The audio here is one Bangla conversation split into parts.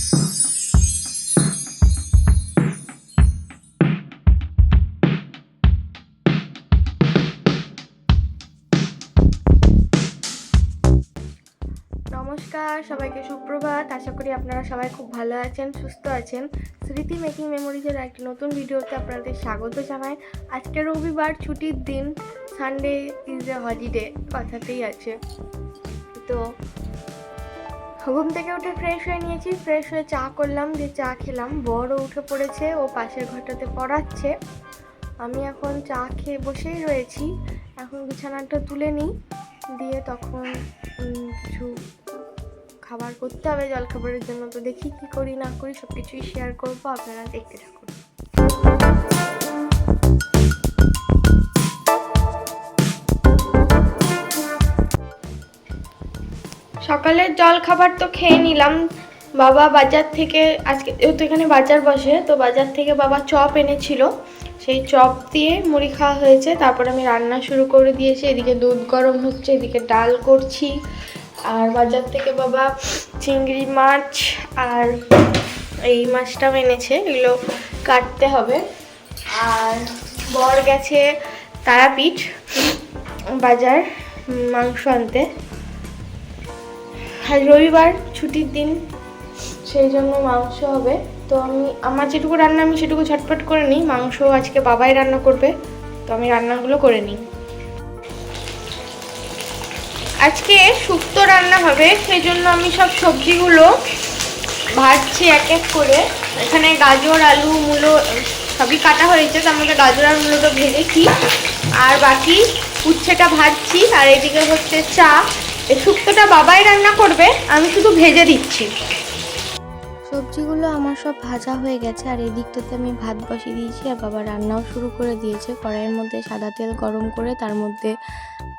নমস্কার সবাইকে, সুপ্রভাত। আশা করি আপনারা সবাই খুব ভালো আছেন, সুস্থ আছেন। স্মৃতি মেকিং মেমোরিজের একটি নতুন ভিডিওতে আপনাদের স্বাগত জানাই। আজকে রবিবার, ছুটির দিন, সানডে ইজ এ হলিডে কথাতেই আছে। তো ঘুম থেকে উঠে ফ্রেশ হয়ে নিয়েছি, ফ্রেশ হয়ে চা করলাম, দিয়ে চা খেলাম। বড়ও উঠে পড়েছে, ও পাশের ঘরটাতে পড়াচ্ছে। আমি এখন চা খেয়ে বসেই রয়েছি। এখন বিছানাটা তুলে নিই, দিয়ে তখন কিছু খাবার করতে হবে জলখাবারের জন্য। তো দেখি কি করি না করি, সব কিছুই শেয়ার করবো, আপনারা দেখতে থাকুন। সকালের জলখাবার তো খেয়ে নিলাম। বাবা বাজার থেকে, আজকে যেহেতু এখানে বাজার বসে, তো বাজার থেকে বাবা চপ এনেছিল, সেই চপ দিয়ে মুড়ি খাওয়া হয়েছে। তারপর আমি রান্না শুরু করে দিয়েছি। এদিকে দুধ গরম হচ্ছে, এদিকে ডাল করছি। আর বাজার থেকে বাবা চিংড়ি মাছ আর এই মাছটাও এনেছে, এগুলো কাটতে হবে। আর বর গেছে তারাপীঠ বাজার মাংস আনতে। আজ রবিবার, ছুটির দিন, সেই জন্য মাংস হবে। তো আমার যেটুকু রান্না আমি সেটুকু ঝটপট করে নিই। মাংস আজকে বাবাই রান্না করবে, তো আমি রান্নাগুলো করে নিই। আজকে শুক্তো রান্না হবে, সেই জন্য আমি সব সবজিগুলো ভাজছি এক এক করে। এখানে গাজর, আলু, মূলো সবই কাটা হয়েছে, তার মধ্যে গাজর আর মূলোটা ভেজেছি। আর বাকি উচ্ছেটা ভাজছি। আর এদিকে হচ্ছে চা। এই শুক্তোটা বাবাই রান্না করবে, আমি শুধু ভেজে দিচ্ছি। সবজিগুলো আমার সব ভাজা হয়ে গেছে, আর এই দিকটাতে আমি ভাত বসিয়ে দিয়েছি। আর বাবা রান্নাও শুরু করে দিয়েছে। কড়াইয়ের মধ্যে সাদা তেল গরম করে তার মধ্যে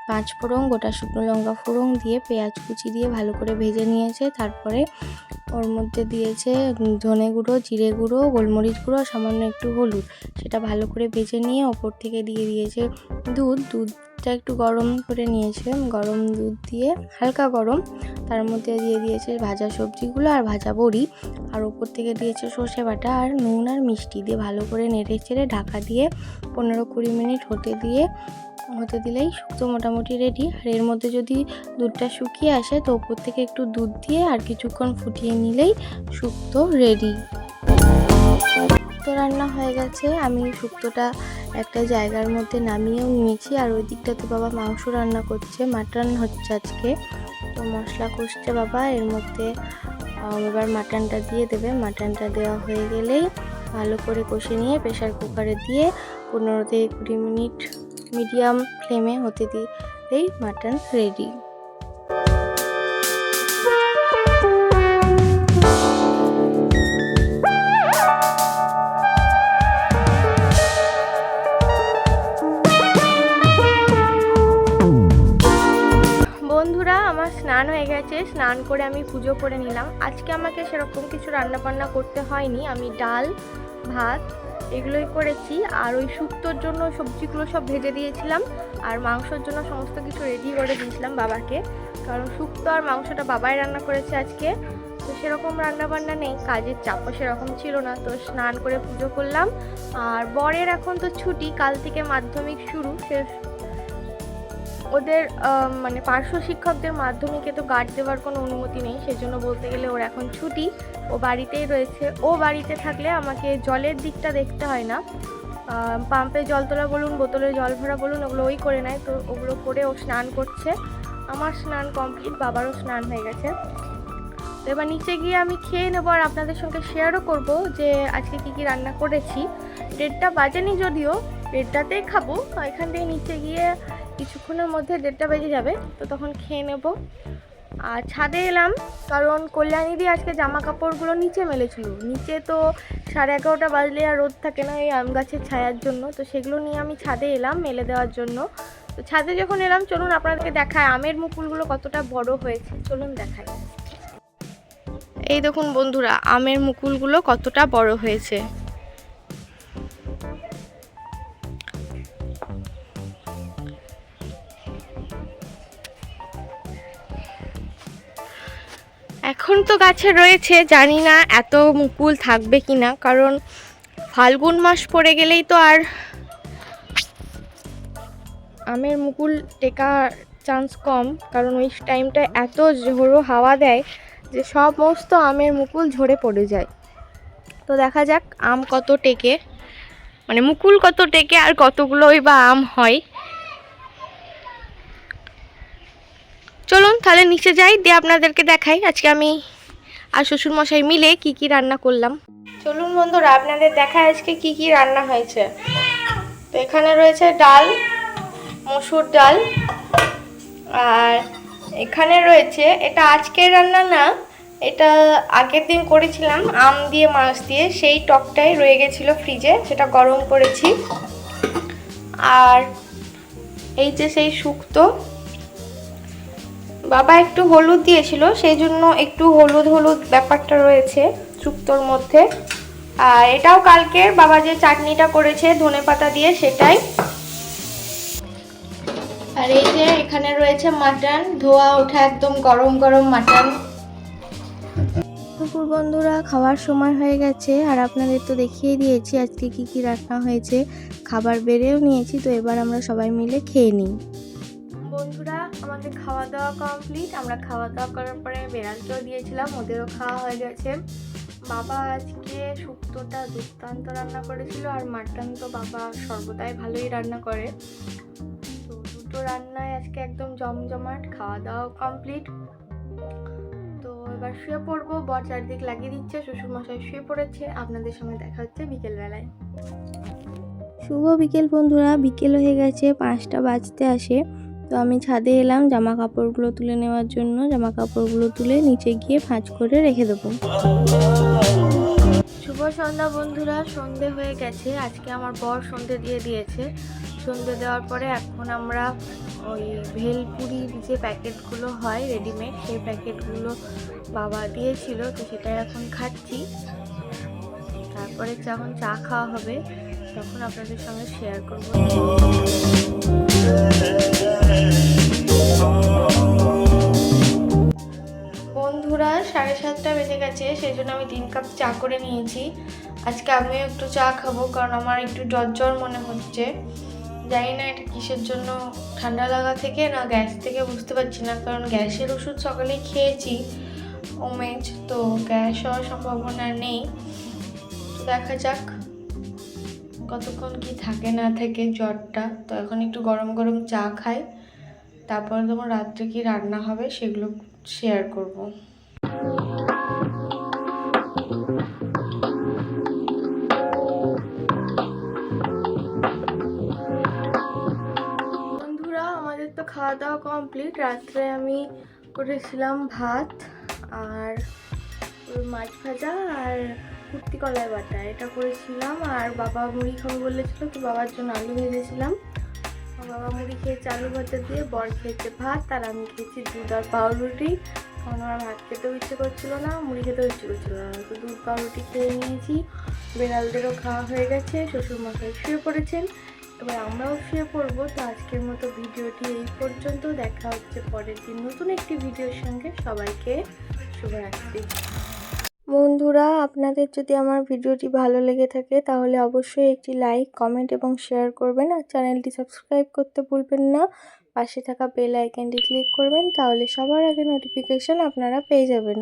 5 ফোড়ন, গোটা শুকনো লঙ্কা ফোড়ন দিয়ে পেঁয়াজ কুচি দিয়ে ভালো করে ভেজে নিয়েছে। তারপরে ওর মধ্যে দিয়েছে ধনে গুঁড়ো, জিরে গুঁড়ো, গোলমরিচ গুঁড়ো, সামান্য একটু হলুদ। সেটা ভালো করে ভেজে নিয়ে ওপর থেকে দিয়ে দিয়েছে দুধটা একটু গরম করে নিয়েছে। গরম দুধ দিয়ে হালকা গরম, তার মধ্যে দিয়ে দিয়েছে ভাজা সবজিগুলো আর ভাজা বড়ি। আর ওপর থেকে দিয়েছে সর্ষে বাটা আর নুন আর মিষ্টি দিয়ে ভালো করে নেড়ে চেড়ে ঢাকা দিয়ে 15-20 মিনিট হতে দিলেই শুক্তো মোটামুটি রেডি। আর এর মধ্যে যদি দুধটা শুকিয়ে আসে তো ওপর থেকে একটু দুধ দিয়ে আর কিছুক্ষণ ফুটিয়ে নিলেই শুক্তো রেডি। শুক্তো রান্না হয়ে গেছে। আমি শুক্তোটা একটা জায়গার মধ্যে নামিয়েও নিয়েছি। আর ওই দিকটাতে বাবা মাংস রান্না করছে, মাটন হচ্ছে আজকে। তো মশলা কষছে বাবা, এর মধ্যে এবার মাটনটা দিয়ে দেবে। মাটনটা দেওয়া হয়ে গেলেই ভালো করে কষে নিয়ে প্রেসার কুকারে দিয়ে 15-20 মিনিট মিডিয়াম ফ্লেমে হতে দিলেই মাটন রেডি। বন্ধুরা, আমার স্নান হয়ে গেছে। স্নান করে আমি পুজো করে নিলাম। আজকে আমাকে সেরকম কিছু রান্না বান্না করতে হয়নি। আমি ডাল, ভাত এগুলোই করেছি। আর ওই শুক্তোর জন্য সবজিগুলো সব ভেজে দিয়েছিলাম, আর মাংসর জন্য সমস্ত কিছু রেডি করে দিয়েছিলাম বাবাকে। কারণ শুক্তো আর মাংসটা বাবাই রান্না করেছে আজকে। তো সেরকম রান্না বান্না নেই, কাজের চাপও সেরকম ছিল না। তো স্নান করে পুজো করলাম। আর বরের এখন তো ছুটি, কাল থেকে মাধ্যমিক শুরু। ওদের মানে পার্শ্ব শিক্ষকদের মাধ্যমিকে তো গার্ড দেওয়ার কোনো অনুমতি নেই, সেজন্য বলতে গেলে ওর এখন ছুটি। ও বাড়িতেই রয়েছে। ও বাড়িতে থাকলে আমাকে জলের দিকটা দেখতে হয় না। পাম্পে জল তোলা বলুন, বোতলে জল ভরা বলুন, ওগুলো ওই করে নেয়। তো ওগুলো করে ও স্নান করছে। আমার স্নান কমপ্লিট, বাবারও স্নান হয়ে গেছে। তো এবার নিচে গিয়ে আমি খেয়ে নেবো, আর আপনাদের সঙ্গে শেয়ারও করব যে আজকে কী রান্না করেছি। 1:30 বাজেনি, যদিও 1:30তেই খাবো। এখান থেকে নিচে গিয়ে কিছুক্ষণের মধ্যে 1:30 বেজে যাবে, তো তখন খেয়ে নেব। আর ছাদে এলাম, কারণ কল্যাণীদি আজকে জামা কাপড়গুলো নিচে মেলেছিল। নিচে তো 11:30 বাজলে আর রোদ থাকে না এই আম গাছের ছায়ার জন্য। তো সেগুলো নিয়ে আমি ছাদে এলাম মেলে দেওয়ার জন্য। তো ছাদে যখন এলাম, চলুন আপনাদেরকে দেখায় আমের মুকুলগুলো কতটা বড় হয়েছে। চলুন দেখায়। এই দেখুন বন্ধুরা, আমের মুকুলগুলো কতটা বড় হয়েছে। এখন তো গাছে রয়েছে, জানি না এত মুকুল থাকবে কি না, কারণ ফাল্গুন মাস পড়ে গেলেই তো আর আমের মুকুল টেকার চান্স কম, কারণ ওই টাইমটায় এত ঝোড়ো হাওয়া দেয় যে সমস্ত আমের মুকুল ঝরে পড়ে যায়। তো দেখা যাক আম কত টেকে, মানে মুকুল কত টেকে আর কতগুলোই বা আম হয়। চলুন তাহলে নিচে যাই, দিয়ে আপনাদেরকে দেখাই আজকে আমি আর শ্বশুরমশাই মিলে কি কি রান্না করলাম। চলুন বন্ধুরা আপনাদের দেখায় আজকে কি কি রান্না হয়েছে। তো এখানে রয়েছে ডাল, মসুর ডাল, আর এখানে রয়েছে, এটা আজকের রান্না না, এটা আগের দিন করেছিলাম আম দিয়ে মাছ দিয়ে, সেই টকটাই রয়ে গেছিলো ফ্রিজে, সেটা গরম করেছি। আর এই যে সেই শুক্তো, বাবা একটু হলুদ দিয়েছিল, সেই জন্য একটু হলুদ হলুদ ব্যাপারটা রয়েছে শুক্তোর মধ্যে। আর এটাও কালকের বাবা যে চাটনিটা করেছে ধনেপাতা দিয়ে, সেটাই। আর এই যে এখানে রয়েছে মাটন, ধোয়া ওঠা একদম গরম গরম মাটন। দুপুর বন্ধুরা খাওয়ার সময় হয়ে গেছে, আর আপনাদের তো দেখিয়ে দিয়েছি আজকে কি কি রান্না হয়েছে, খাবার বেড়েও নিয়েছি। তো এবার আমরা সবাই মিলে খেয়ে নিই। বন্ধুরা আমাদের খাওয়া দাওয়া কমপ্লিট, আমরা খাওয়া দাওয়া করার পরে বেড়ালকেও দিয়েছিলাম, ওদেরও খাওয়া হয়ে গেছে। বাবা আজকে শুক্তোটা দুর্দান্ত রান্না করেছিল, আর মাটন তো বাবা সর্বদাই ভালোই রান্না করে। তো দুটো রান্নায় আজকে একদম জমজমাট, খাওয়া দাওয়া কমপ্লিট। তো এবার শুয়ে পড়বো, বর চারদিক লাগিয়ে দিচ্ছে, শ্বশুরমশাই শুয়ে পড়েছে। আপনাদের সঙ্গে দেখা হচ্ছে বিকেলবেলায়। শুভ বিকেল বন্ধুরা, বিকেল হয়ে গেছে, 5টা বাজতে আসে। তো আমি ছাদে এলাম জামা কাপড়গুলো তুলে নেওয়ার জন্য। জামা কাপড়গুলো তুলে নিচে গিয়ে ভাঁজ করে রেখে দেবো। শুভ সন্ধ্যা বন্ধুরা, সন্ধে হয়ে গেছে। আজকে আমার বর সন্ধে দিয়ে দিয়েছে। সন্ধে দেওয়ার পরে এখন আমরা ওই ভেলপুরির যে প্যাকেটগুলো হয় রেডিমেড, সেই প্যাকেটগুলো বাবা দিয়েছিল, তো সেটাই এখন খাচ্ছি। তারপরে যখন চা খাওয়া হবে তখন আপনাদের সঙ্গে শেয়ার করব। বন্ধুরা 7:30 বেজে গেছে, সেই জন্য আমি 3 কাপ চা করে নিয়েছি। আজকে আমিও একটু চা খাবো, কারণ আমার একটু জ্বর মনে হচ্ছে। জানি না এটা কিসের জন্য, ঠান্ডা লাগা থেকে না গ্যাস থেকে বুঝতে পারছি না, কারণ গ্যাসের ওষুধ সকালেই খেয়েছি ওমেজ, তো গ্যাস হওয়ার সম্ভাবনা নেই। তো দেখা যাক কতক্ষণ কি থাকে না থাকে জ্বরটা। তো এখন একটু গরম গরম চা খাই, তারপরে তোমার রাত্রে কি রান্না হবে সেগুলো শেয়ার করব। বন্ধুরা আমাদের তো খাওয়া দাওয়া কমপ্লিট। রাত্রে আমি করেছিলাম ভাত আর মাছ ভাজা আর কুর্তি কলাই বাটা, এটা করেছিলাম। আর বাবা মুড়ি খাবো বলেছিল, তো বাবার জন্য আলু ভেজেছিলাম। বাবা মুড়ি খেয়েছে আলু ভাজা দিয়ে, বর খেয়েছে ভাত, আর আমি খেয়েছি দুধ আর পাউরুটি। কারণ আমার ভাত খেতেও ইচ্ছে করছিল না, মুড়ি খেতেও ইচ্ছে করছিল না, তো দুধ পাউরুটি খেয়ে নিয়েছি। বেড়ালদেরও খাওয়া হয়ে গেছে, শ্বশুরমশাই শুয়ে পড়েছেন, এবার আমরাও শুয়ে পড়বো। তো আজকের মতো ভিডিওটি এই পর্যন্ত, দেখা হচ্ছে পরের দিন নতুন একটি ভিডিওর সঙ্গে। সবাইকে শুভরাত্রি। বন্ধুরা আপনাদের যদি আমার ভিডিওটি ভালো লেগে থাকে তাহলে অবশ্যই একটি লাইক, কমেন্ট এবং শেয়ার করবেন, আর চ্যানেলটি সাবস্ক্রাইব করতে ভুলবেন না। পাশে থাকা বেল আইকনটি ক্লিক করবেন, তাহলে সবার আগে নোটিফিকেশন আপনারা পেয়ে যাবেন।